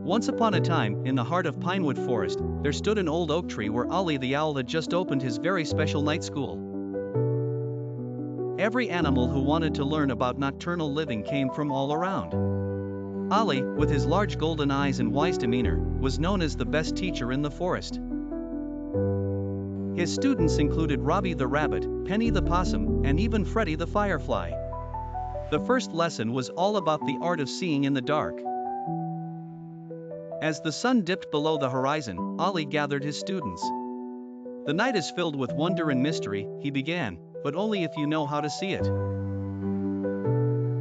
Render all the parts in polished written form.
Once upon a time, in the heart of Pinewood Forest, there stood an old oak tree where Ollie the Owl had just opened his very special night school. Every animal who wanted to learn about nocturnal living came from all around. Ollie, with his large golden eyes and wise demeanor, was known as the best teacher in the forest. His students included Robbie the rabbit, Penny the possum, and even Freddie the firefly. The first lesson was all about the art of seeing in the dark. As the sun dipped below the horizon, Ollie gathered his students. "The night is filled with wonder and mystery," he began, "but only if you know how to see it."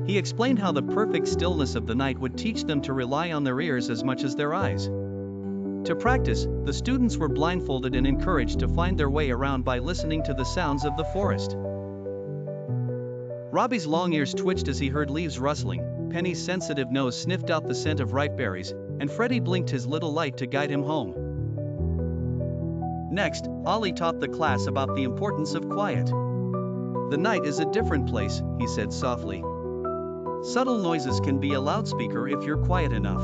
He explained how the perfect stillness of the night would teach them to rely on their ears as much as their eyes. To practice, the students were blindfolded and encouraged to find their way around by listening to the sounds of the forest. Robbie's long ears twitched as he heard leaves rustling, Penny's sensitive nose sniffed out the scent of ripe berries, and Freddie blinked his little light to guide him home. Next, Ollie taught the class about the importance of quiet. "The night is a different place," he said softly. "Subtle noises can be a loudspeaker if you're quiet enough."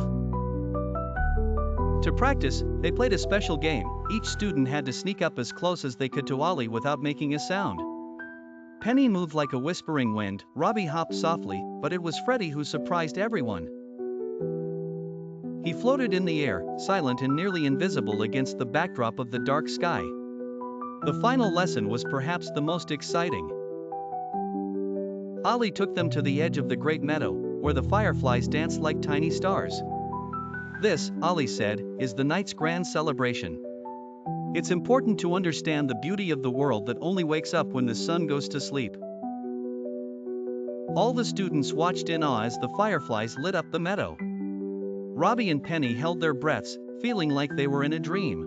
To practice, they played a special game. Each student had to sneak up as close as they could to Ollie without making a sound. Penny moved like a whispering wind, Robbie hopped softly, but it was Freddie who surprised everyone. He floated in the air, silent and nearly invisible against the backdrop of the dark sky. The final lesson was perhaps the most exciting. Ollie took them to the edge of the great meadow, where the fireflies danced like tiny stars. "This," Ollie said, "is the night's grand celebration. It's important to understand the beauty of the world that only wakes up when the sun goes to sleep." All the students watched in awe as the fireflies lit up the meadow. Robbie and Penny held their breaths, feeling like they were in a dream.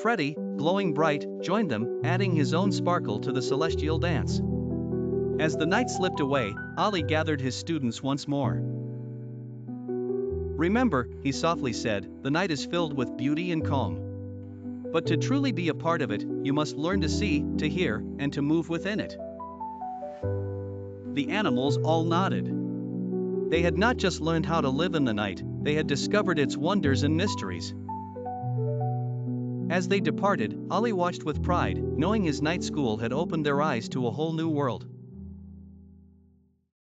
Freddie, glowing bright, joined them, adding his own sparkle to the celestial dance. As the night slipped away, Ollie gathered his students once more. "Remember," he softly said, "the night is filled with beauty and calm. But to truly be a part of it, you must learn to see, to hear, and to move within it." The animals all nodded. They had not just learned how to live in the night, they had discovered its wonders and mysteries. As they departed, Ollie watched with pride, knowing his night school had opened their eyes to a whole new world.